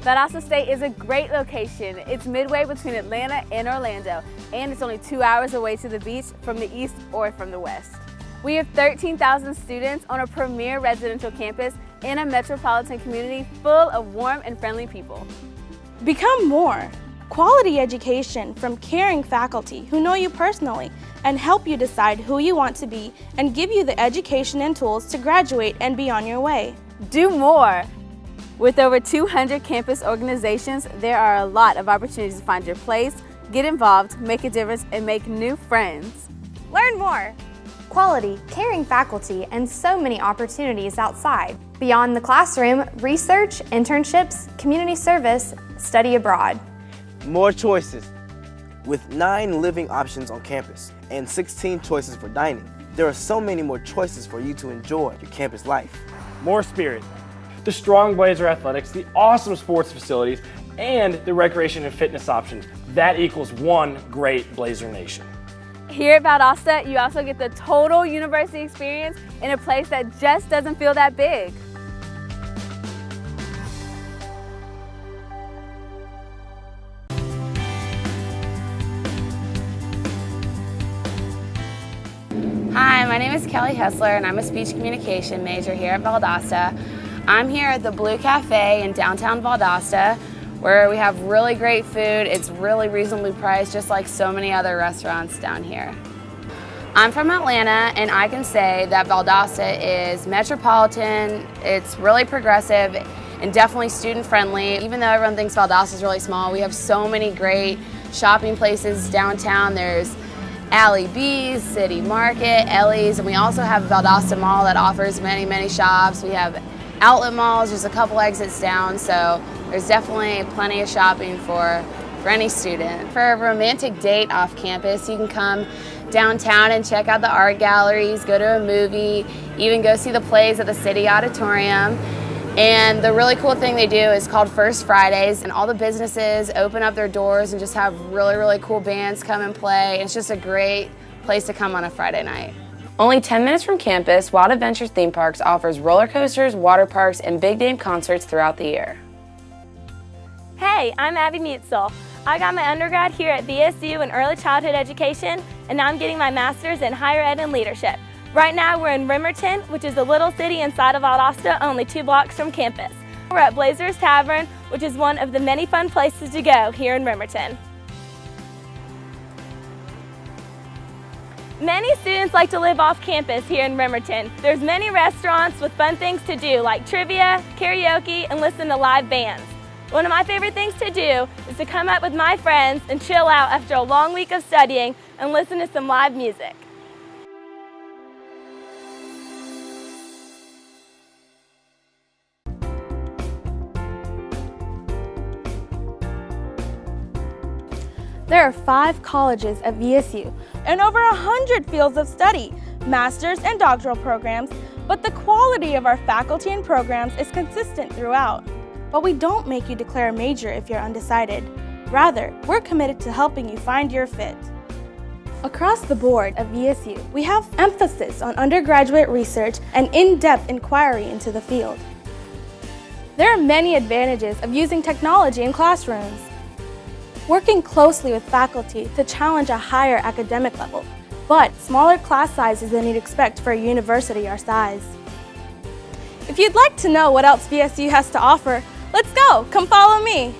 Valdosta State is a great location. It's midway between Atlanta and Orlando, and it's only 2 hours away to the beach from the east or from the west. We have 13,000 students on a premier residential campus in a metropolitan community full of warm and friendly people. Become more. Quality education from caring faculty who know you personally and help you decide who you want to be and give you the education and tools to graduate and be on your way. Do more. With over 200 campus organizations, there are a lot of opportunities to find your place, get involved, make a difference, and make new friends. Learn more. Quality, caring faculty, and so many opportunities outside. Beyond the classroom, research, internships, community service, study abroad. More choices. With 9 living options on campus and 16 choices for dining, there are so many more choices for you to enjoy your campus life. More spirit. The strong Blazer athletics, the awesome sports facilities, and the recreation and fitness options. That equals one great Blazer Nation. Here at Valdosta, you also get the total university experience in a place that just doesn't feel that big. Hi, my name is Kelly Hessler and I'm a speech communication major here at Valdosta. I'm here at the Blue Cafe in downtown Valdosta where we have really great food. It's really reasonably priced, just like so many other restaurants down here. I'm from Atlanta and I can say that Valdosta is metropolitan, it's really progressive and definitely student friendly. Even though everyone thinks Valdosta is really small, we have so many great shopping places downtown. There's Alley B's, City Market, Ellie's, and we also have Valdosta Mall that offers many shops. We have outlet malls, just a couple exits down, so there's definitely plenty of shopping for any student. For a romantic date off campus, you can come downtown and check out the art galleries, go to a movie, even go see the plays at the City Auditorium. And the really cool thing they do is called First Fridays, and all the businesses open up their doors and just have really cool bands come and play. It's just a great place to come on a Friday night. Only 10 minutes from campus, Wild Adventures Theme Parks offers roller coasters, water parks, and big name concerts throughout the year. Hey, I'm Abby Muetzel. I got my undergrad here at VSU in early childhood education, and now I'm getting my master's in higher ed and leadership. Right now we're in Rimerton, which is a little city inside of Valdosta, only 2 blocks from campus. We're at Blazer's Tavern, which is one of the many fun places to go here in Rimerton. Many students like to live off campus here in Rimerton. There's many restaurants with fun things to do like trivia, karaoke, and listen to live bands. One of my favorite things to do is to come up with my friends and chill out after a long week of studying and listen to some live music. There are 5 colleges at VSU and over 100 fields of study, master's and doctoral programs, but the quality of our faculty and programs is consistent throughout. But we don't make you declare a major if you're undecided. Rather, we're committed to helping you find your fit. Across the board at VSU, we have emphasis on undergraduate research and in-depth inquiry into the field. There are many advantages of using technology in classrooms. Working closely with faculty to challenge a higher academic level, but smaller class sizes than you'd expect for a university our size. If you'd like to know what else VSU has to offer, let's go! Come follow me!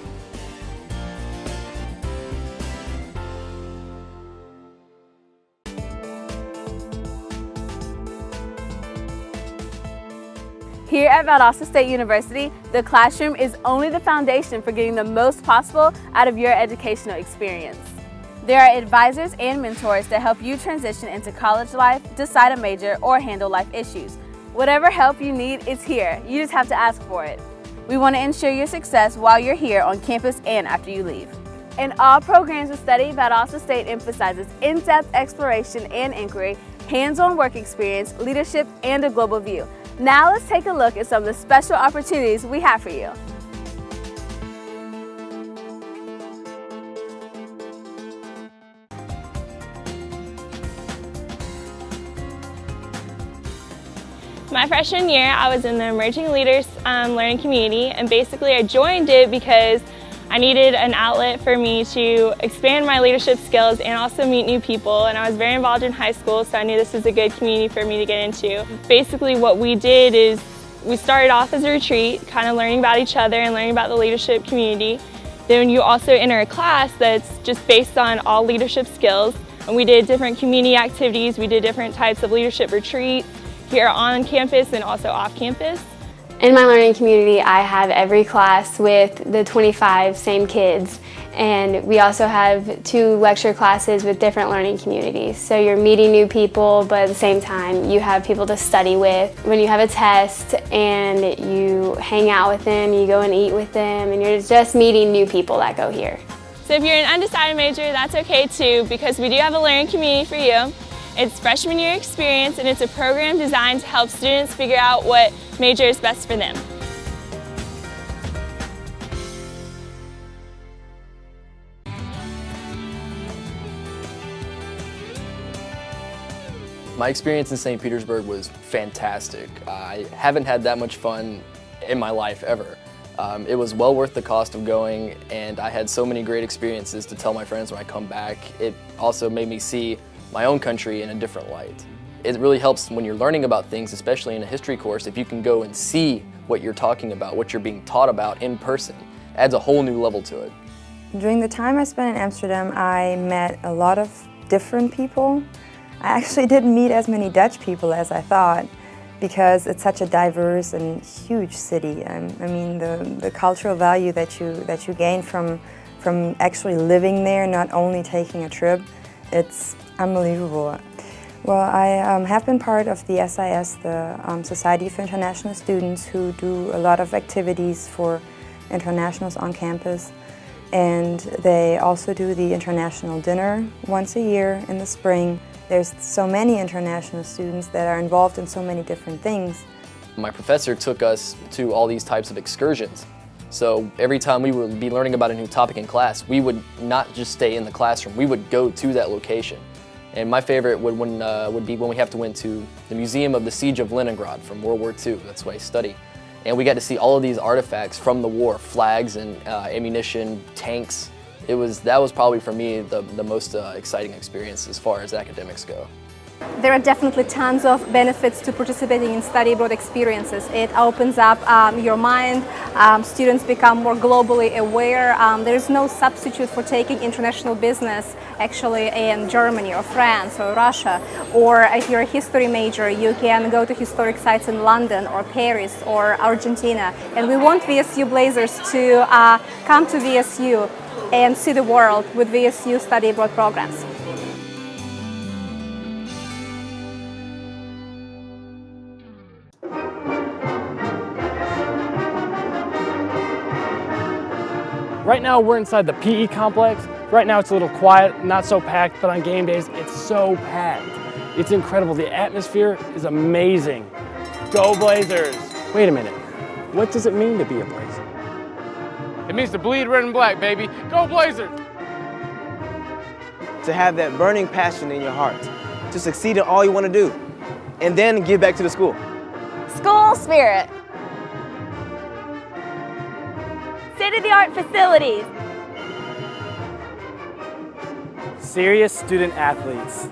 Here at Valdosta State University, the classroom is only the foundation for getting the most possible out of your educational experience. There are advisors and mentors to help you transition into college life, decide a major, or handle life issues. Whatever help you need is here. You just have to ask for it. We want to ensure your success while you're here on campus and after you leave. In all programs of study, Valdosta State emphasizes in-depth exploration and inquiry, hands-on work experience, leadership, and a global view. Now let's take a look at some of the special opportunities we have for you. My freshman year, I was in the Emerging Leaders Learning Community, and basically I joined it because I needed an outlet for me to expand my leadership skills and also meet new people, and I was very involved in high school, so I knew this was a good community for me to get into. Basically what we did is we started off as a retreat, kind of learning about each other and learning about the leadership community. Then you also enter a class that's just based on all leadership skills, and we did different community activities, we did different types of leadership retreats here on campus and also off campus. In my learning community, I have every class with the 25 same kids, and we also have 2 lecture classes with different learning communities. So you're meeting new people, but at the same time you have people to study with. When you have a test and you hang out with them, you go and eat with them, and you're just meeting new people that go here. So if you're an undecided major, that's okay too, because we do have a learning community for you. It's freshman year experience, and it's a program designed to help students figure out what major is best for them. My experience in St. Petersburg was fantastic. I haven't had that much fun in my life ever. It was well worth the cost of going, and I had so many great experiences to tell my friends when I come back. It also made me see my own country in a different light. It really helps when you're learning about things, especially in a history course, if you can go and see what you're talking about, what you're being taught about in person. It adds a whole new level to it. During the time I spent in Amsterdam, I met a lot of different people. I actually didn't meet as many Dutch people as I thought, because it's such a diverse and huge city. I mean, the cultural value that you gain from actually living there, not only taking a trip, it's unbelievable. Well, I have been part of the SIS, the Society for International Students, who do a lot of activities for internationals on campus. And they also do the international dinner once a year in the spring. There's so many international students that are involved in so many different things. My professor took us to all these types of excursions. So every time we would be learning about a new topic in class, we would not just stay in the classroom, we would go to that location. And my favorite would be when we have to went to the Museum of the Siege of Leningrad from World War II. That's what I study. And we got to see all of these artifacts from the war, flags and ammunition, tanks. That was probably for me the most exciting experience as far as academics go. There are definitely tons of benefits to participating in study abroad experiences. It opens up your mind, students become more globally aware. There is no substitute for taking international business actually in Germany or France or Russia. Or if you're a history major, you can go to historic sites in London or Paris or Argentina. And we want VSU Blazers to come to VSU and see the world with VSU study abroad programs. Right now we're inside the PE complex. Right now it's a little quiet, not so packed, but on game days it's so packed. It's incredible. The atmosphere is amazing. Go Blazers! Wait a minute. What does it mean to be a Blazer? It means to bleed red and black, baby. Go Blazers! To have that burning passion in your heart, to succeed in all you want to do, and then give back to the school. School spirit. State-of-the-art facilities. Serious student athletes.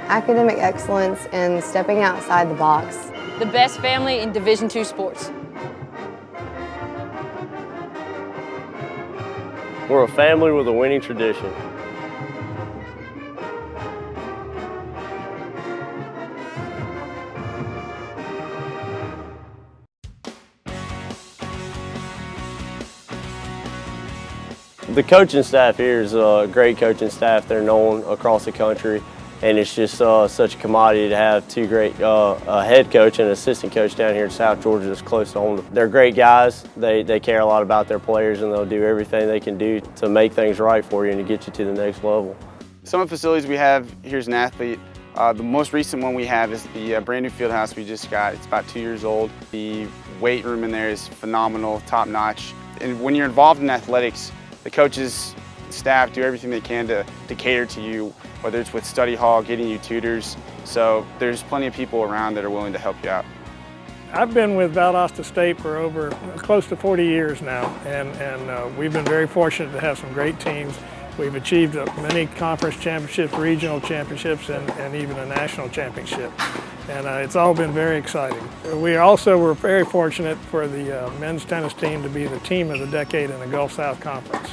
Academic excellence and stepping outside the box. The best family in Division II sports. We're a family with a winning tradition. The coaching staff here is a great coaching staff. They're known across the country, and it's just such a commodity to have two great a head coach and an assistant coach down here in South Georgia that's close to home. They're great guys. They care a lot about their players, and they'll do everything they can do to make things right for you and to get you to the next level. Some of the facilities we have here as an athlete, the most recent one we have is the brand new field house we just got. It's about 2 years old. The weight room in there is phenomenal, top notch. And when you're involved in athletics, the coaches staff do everything they can to cater to you, whether it's with study hall, getting you tutors. So there's plenty of people around that are willing to help you out. I've been with Valdosta State for over close to 40 years now, and we've been very fortunate to have some great teams. We've achieved many conference championships, regional championships, and even a national championship. And it's all been very exciting. We also were very fortunate for the men's tennis team to be the team of the decade in the Gulf South Conference.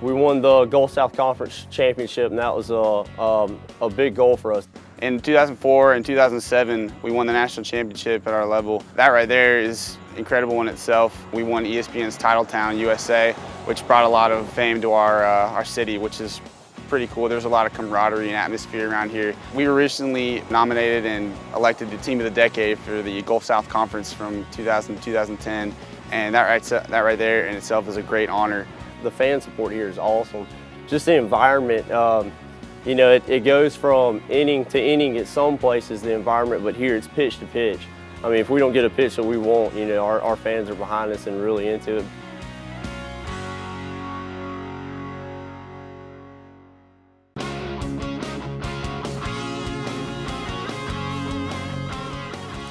We won the Gulf South Conference championship, and that was a big goal for us. In 2004 and 2007, we won the national championship at our level. That right there is incredible in itself. We won ESPN's Titletown USA, which brought a lot of fame to our city, which is pretty cool. There's a lot of camaraderie and atmosphere around here. We were recently nominated and elected the team of the decade for the Gulf South Conference from 2000 to 2010, and that right there in itself is a great honor. The fan support here is awesome. Just the environment, you know, it goes from inning to inning at some places, the environment, but here it's pitch to pitch. I mean, if we don't get a pitch that we want, you know, our fans are behind us and really into it.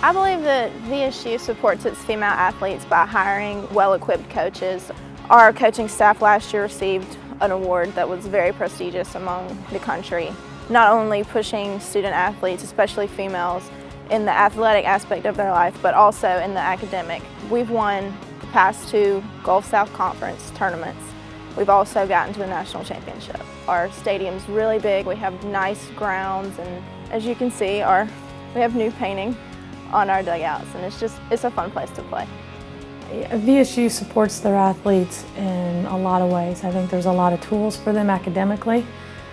I believe that VSU supports its female athletes by hiring well-equipped coaches. Our coaching staff last year received an award that was very prestigious among the country, not only pushing student athletes, especially females, in the athletic aspect of their life, but also in the academic. We've won the past 2 Gulf South Conference tournaments. We've also gotten to a national championship. Our stadium's really big, we have nice grounds, and as you can see, we have new painting on our dugouts, and it's a fun place to play. VSU supports their athletes in a lot of ways. I think there's a lot of tools for them academically.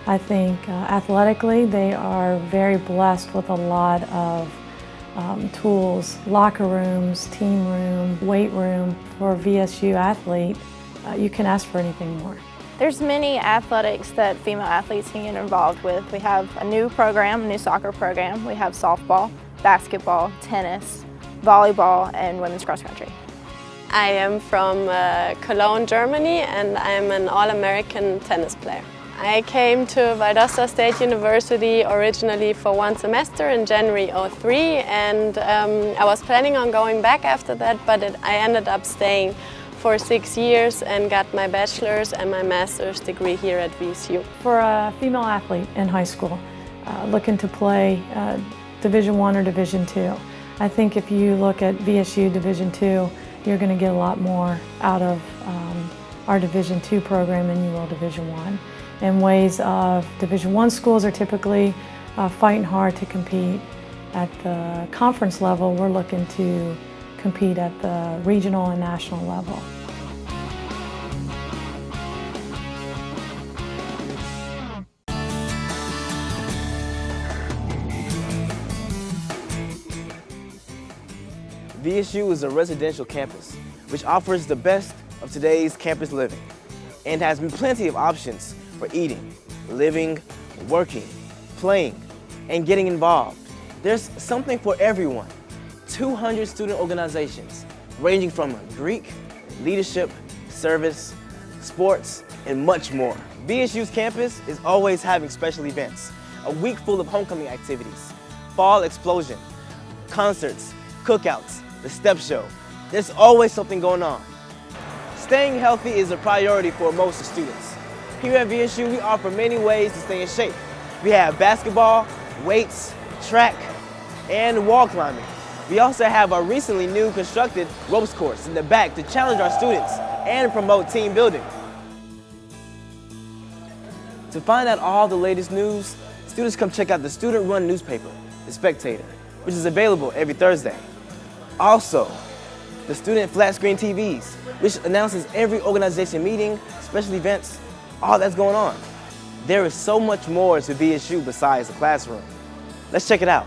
I think athletically they are very blessed with a lot of tools, locker rooms, team room, weight room. For a VSU athlete, you can ask for anything more. There's many athletics that female athletes can get involved with. We have a new program, a new soccer program. We have softball, basketball, tennis, volleyball, and women's cross country. I am from Cologne, Germany, and I'm an All-American tennis player. I came to Valdosta State University originally for 1 semester in January '03, and I was planning on going back after that, but I ended up staying for 6 years and got my bachelor's and my master's degree here at VSU. For a female athlete in high school looking to play Division I or Division II, I think if you look at VSU Division II, you're going to get a lot more out of our Division II program than you will Division I. In ways of Division I schools are typically fighting hard to compete. At the conference level, we're looking to compete at the regional and national level. VSU is a residential campus, which offers the best of today's campus living and has plenty of options for eating, living, working, playing, and getting involved. There's something for everyone. 200 student organizations ranging from Greek, leadership, service, sports, and much more. VSU's campus is always having special events, a week full of homecoming activities, fall explosion, concerts, cookouts, the step show. There's always something going on. Staying healthy is a priority for most students. Here at VSU, we offer many ways to stay in shape. We have basketball, weights, track, and wall climbing. We also have our recently new constructed ropes course in the back to challenge our students and promote team building. To find out all the latest news, students come check out the student-run newspaper, The Spectator, which is available every Thursday. Also, the student flat screen TVs, which announces every organization meeting, special events, all that's going on. There is so much more to VSU besides the classroom. Let's check it out.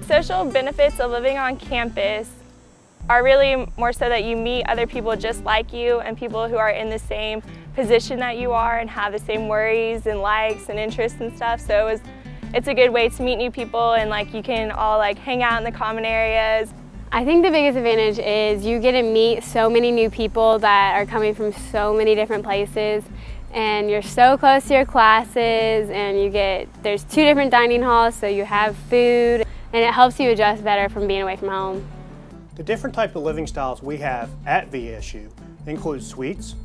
Social benefits of living on campus are really more so that you meet other people just like you and people who are in the same position that you are and have the same worries and likes and interests and stuff. So it's a good way to meet new people, and like you can all like hang out in the common areas. I think the biggest advantage is you get to meet so many new people that are coming from so many different places, and you're so close to your classes, and there's 2 different dining halls, so you have food, and it helps you adjust better from being away from home. The different type of living styles we have at VSU include suites,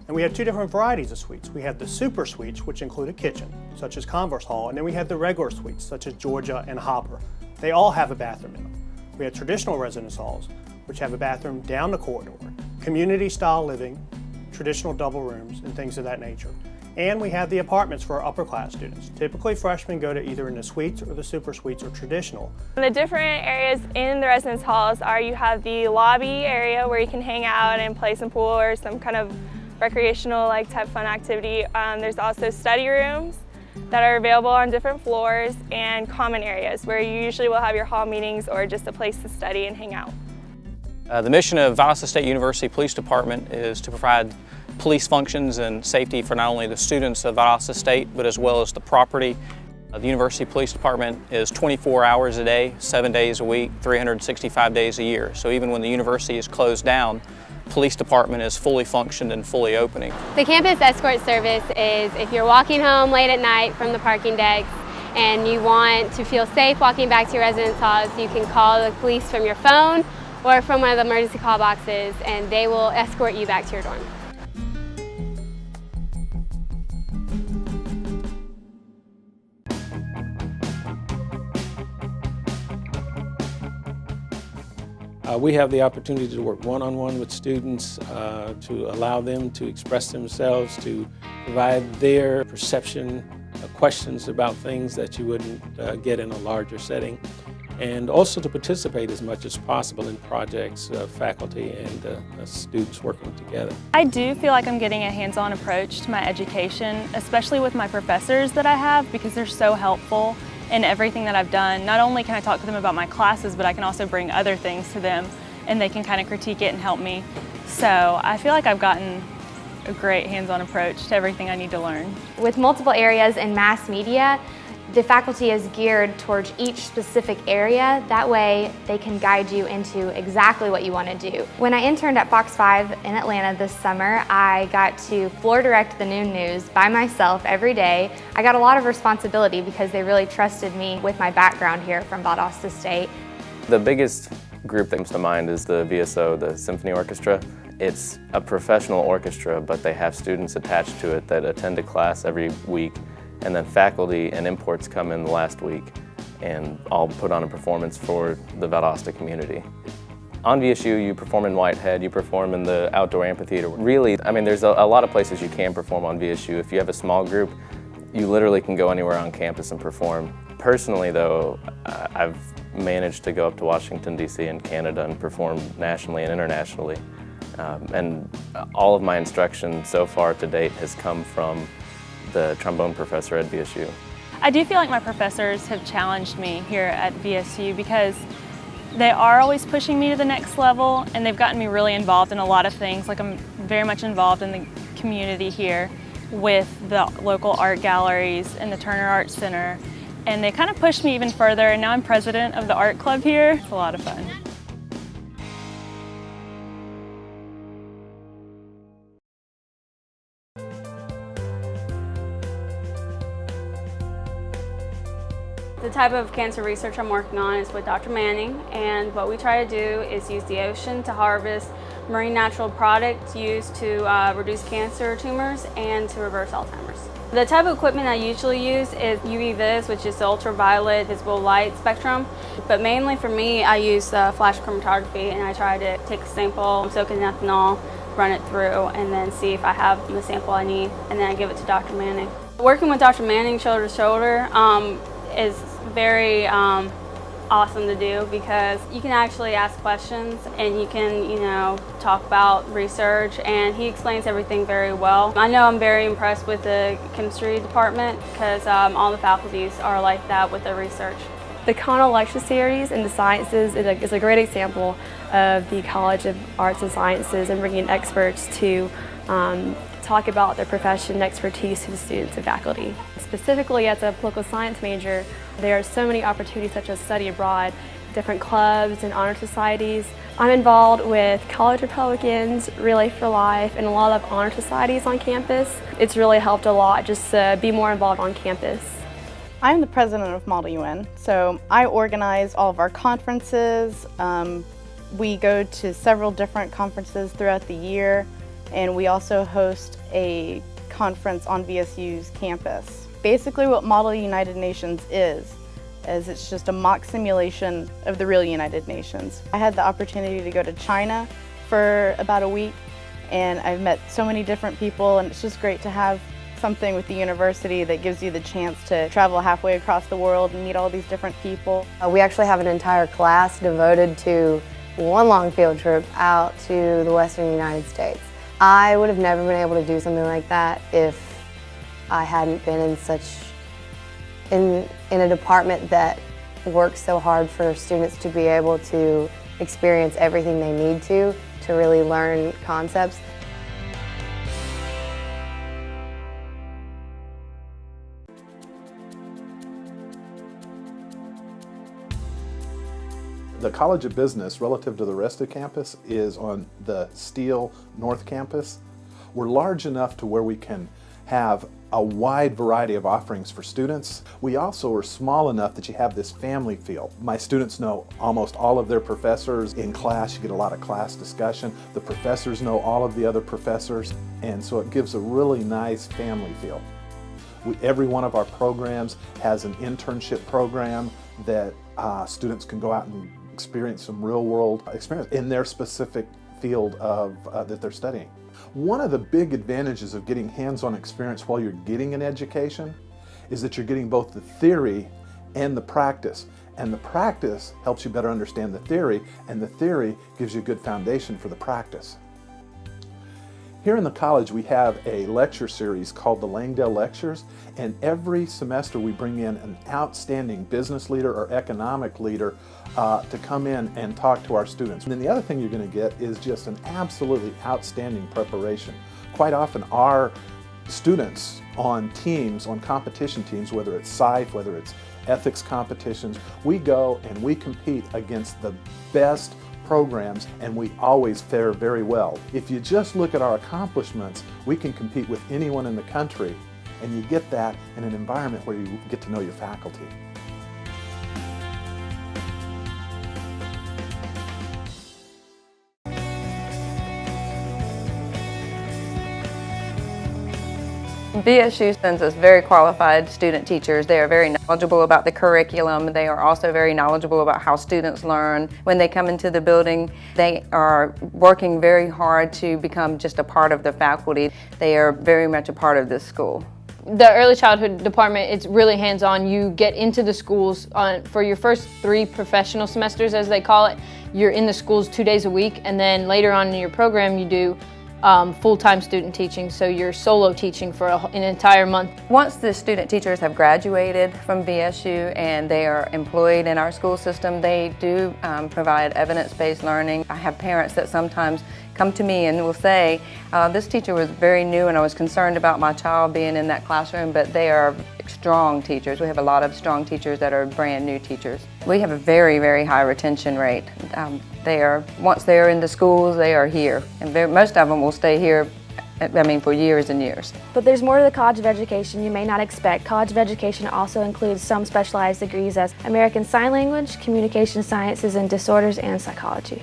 and we have 2 different varieties of suites. We have the super suites, which include a kitchen, such as Converse Hall, and then we have the regular suites, such as Georgia and Hopper. They all have a bathroom in them. We have traditional residence halls, which have a bathroom down the corridor, community style living, traditional double rooms, and things of that nature. And we have the apartments for our upper class students. Typically freshmen go to either in the suites or the super suites or traditional. The different areas in the residence halls are, you have the lobby area where you can hang out and play some pool or some kind of recreational like type fun activity. There's also study rooms that are available on different floors, and common areas where you usually will have your hall meetings or just a place to study and hang out. The mission of Valdosta State University Police Department is to provide police functions and safety for not only the students of Valdosta State, but as well as the property. The University Police Department is 24 hours a day, 7 days a week, 365 days a year. So even when the university is closed down, police department is fully functioned and fully opening. The campus escort service is if you're walking home late at night from the parking decks and you want to feel safe walking back to your residence halls, you can call the police from your phone or from one of the emergency call boxes, and they will escort you back to your dorm. We have the opportunity to work one-on-one with students to allow them to express themselves, to provide their perception of questions about things that you wouldn't get in a larger setting, and also to participate as much as possible in projects, faculty and students working together. I do feel like I'm getting a hands-on approach to my education, especially with my professors that I have, because they're so helpful in everything that I've done. Not only can I talk to them about my classes, but I can also bring other things to them and they can kind of critique it and help me. So I feel like I've gotten a great hands-on approach to everything I need to learn. With multiple areas in mass media, the faculty is geared towards each specific area. That way they can guide you into exactly what you want to do. When I interned at Fox 5 in Atlanta this summer, I got to floor direct the noon news by myself every day. I got a lot of responsibility because they really trusted me with my background here from Valdosta State. The biggest group that comes to mind is the VSO, the Symphony Orchestra. It's a professional orchestra, but they have students attached to it that attend a class every week. And then faculty and imports come in the last week and all put on a performance for the Valdosta community. On VSU, you perform in Whitehead, you perform in the outdoor amphitheater. Really, I mean, there's a lot of places you can perform on VSU. If you have a small group, you literally can go anywhere on campus and perform. Personally, though, I've managed to go up to Washington, D.C. and Canada and perform nationally and internationally. And all of my instruction so far to date has come from the trombone professor at VSU. I do feel like my professors have challenged me here at VSU because they are always pushing me to the next level, and they've gotten me really involved in a lot of things. Like, I'm very much involved in the community here with the local art galleries and the Turner Arts Center, and they kind of pushed me even further, and now I'm president of the art club here. It's a lot of fun. The type of cancer research I'm working on is with Dr. Manning, and what we try to do is use the ocean to harvest marine natural products used to reduce cancer tumors and to reverse Alzheimer's. The type of equipment I usually use is UV-Vis, which is the ultraviolet visible light spectrum, but mainly for me I use flash chromatography, and I try to take a sample, soak it in ethanol, run it through, and then see if I have the sample I need, and then I give it to Dr. Manning. Working with Dr. Manning shoulder to shoulder is very awesome to do because you can actually ask questions and you can, talk about research, and he explains everything very well. I know I'm very impressed with the chemistry department because all the faculties are like that with their research. The Connell lecture series in the sciences is a great example of the College of Arts and Sciences and bringing experts to talk about their profession and expertise to the students and faculty. Specifically as a political science major, there are so many opportunities such as study abroad, different clubs and honor societies. I'm involved with College Republicans, Relay for Life, and a lot of honor societies on campus. It's really helped a lot just to be more involved on campus. I'm the president of Model UN, so I organize all of our conferences. We go to several different conferences throughout the year, and we also host a conference on VSU's campus. Basically what Model United Nations is it's just a mock simulation of the real United Nations. I had the opportunity to go to China for about a week, and I've met so many different people, and it's just great to have something with the university that gives you the chance to travel halfway across the world and meet all these different people. We actually have an entire class devoted to one long field trip out to the Western United States. I would have never been able to do something like that if I hadn't been in a department that works so hard for students to be able to experience everything they need to really learn concepts. The College of Business, relative to the rest of campus, is on the Steele North Campus. We're large enough to where we can have a wide variety of offerings for students. We also are small enough that you have this family feel. My students know almost all of their professors. In class, you get a lot of class discussion. The professors know all of the other professors, and so it gives a really nice family feel. Every one of our programs has an internship program that students can go out and experience some real-world experience in their specific field of that they're studying. One of the big advantages of getting hands-on experience while you're getting an education is that you're getting both the theory and the practice. And the practice helps you better understand the theory, and the theory gives you a good foundation for the practice. Here in the college we have a lecture series called the Langdale Lectures, and every semester we bring in an outstanding business leader or economic leader to come in and talk to our students. And then the other thing you're going to get is just an absolutely outstanding preparation. Quite often our students on teams, on competition teams, whether it's SIFE, whether it's ethics competitions, we go and we compete against the best programs, and we always fare very well. If you just look at our accomplishments, we can compete with anyone in the country, and you get that in an environment where you get to know your faculty. VSU sends us very qualified student teachers. They are very knowledgeable about the curriculum. They are also very knowledgeable about how students learn. When they come into the building, they are working very hard to become just a part of the faculty. They are very much a part of this school. The early childhood department, it's really hands-on. You get into the schools for your first 3 professional semesters, as they call it. You're in the schools 2 days a week, and then later on in your program you do full-time student teaching, so you're solo teaching for an entire month. Once the student teachers have graduated from VSU and they are employed in our school system, they do provide evidence-based learning. I have parents that sometimes come to me and will say, this teacher was very new and I was concerned about my child being in that classroom, but they are strong teachers. We have a lot of strong teachers that are brand new teachers. We have a very, very high retention rate. Once they are in the schools, they are here. And most of them will stay here, for years and years. But there's more to the College of Education you may not expect. College of Education also includes some specialized degrees as American Sign Language, Communication Sciences and Disorders, and Psychology.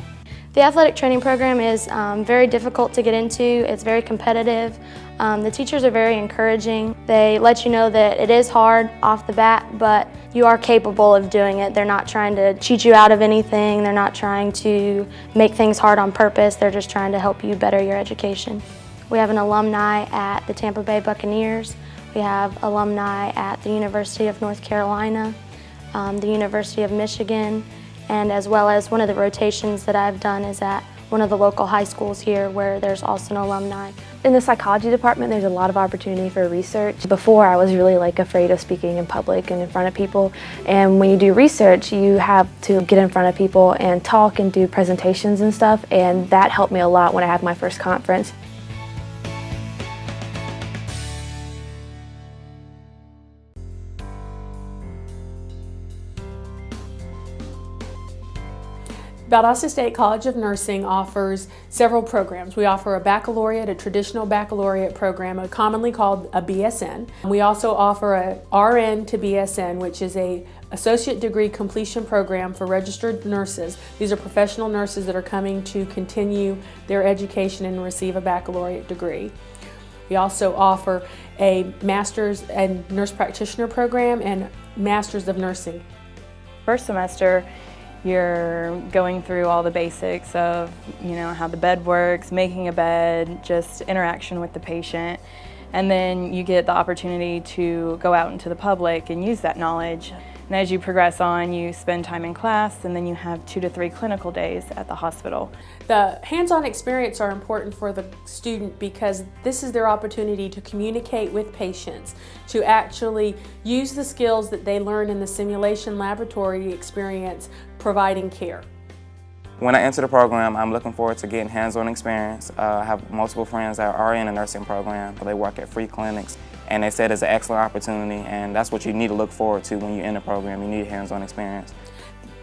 The athletic training program is very difficult to get into. It's very competitive. The teachers are very encouraging. They let you know that it is hard off the bat, but you are capable of doing it. They're not trying to cheat you out of anything. They're not trying to make things hard on purpose. They're just trying to help you better your education. We have an alumni at the Tampa Bay Buccaneers. We have alumni at the University of North Carolina, the University of Michigan, and as well as one of the rotations that I've done is at one of the local high schools here where there's also an alumni. In the psychology department, there's a lot of opportunity for research. Before, I was really afraid of speaking in public and in front of people. And when you do research, you have to get in front of people and talk and do presentations and stuff. And that helped me a lot when I had my first conference. Valdosta State College of Nursing offers several programs. We offer a baccalaureate, a traditional baccalaureate program, commonly called a BSN. We also offer a RN to BSN, which is a associate degree completion program for registered nurses. These are professional nurses that are coming to continue their education and receive a baccalaureate degree. We also offer a master's and nurse practitioner program and masters of nursing. First semester, you're going through all the basics of, how the bed works, making a bed, just interaction with the patient. And then you get the opportunity to go out into the public and use that knowledge. And as you progress on, you spend time in class, and then you have 2 to 3 clinical days at the hospital. The hands-on experience are important for the student because this is their opportunity to communicate with patients, to actually use the skills that they learn in the simulation laboratory experience providing care. When I enter the program, I'm looking forward to getting hands-on experience. I have multiple friends that are in the nursing program. They work at free clinics, and they said it's an excellent opportunity, and that's what you need to look forward to when you're in the program. You need hands-on experience.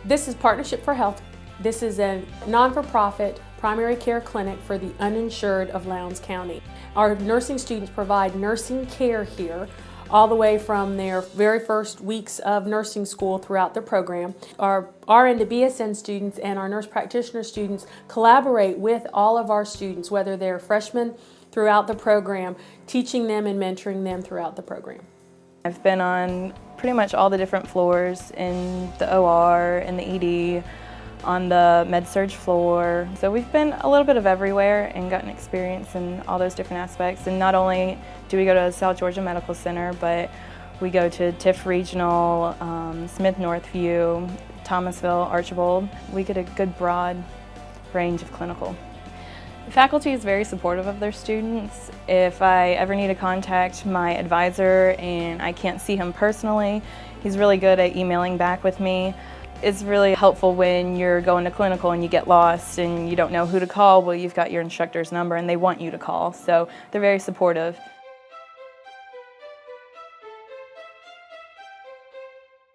This is Partnership for Health. This is a non-for-profit primary care clinic for the uninsured of Lowndes County. Our nursing students provide nursing care here all the way from their very first weeks of nursing school throughout the program. Our RN to BSN students and our nurse practitioner students collaborate with all of our students, whether they're freshmen throughout the program, teaching them and mentoring them throughout the program. I've been on pretty much all the different floors in the OR, in the ED, on the med-surg floor. So we've been a little bit of everywhere and gotten experience in all those different aspects. And not only do we go to South Georgia Medical Center, but we go to Tiff Regional, Smith Northview, Thomasville, Archibald. We get a good broad range of clinical. The faculty is very supportive of their students. If I ever need to contact my advisor and I can't see him personally, he's really good at emailing back with me. It's really helpful when you're going to clinical and you get lost and you don't know who to call. Well, you've got your instructor's number and they want you to call, so they're very supportive.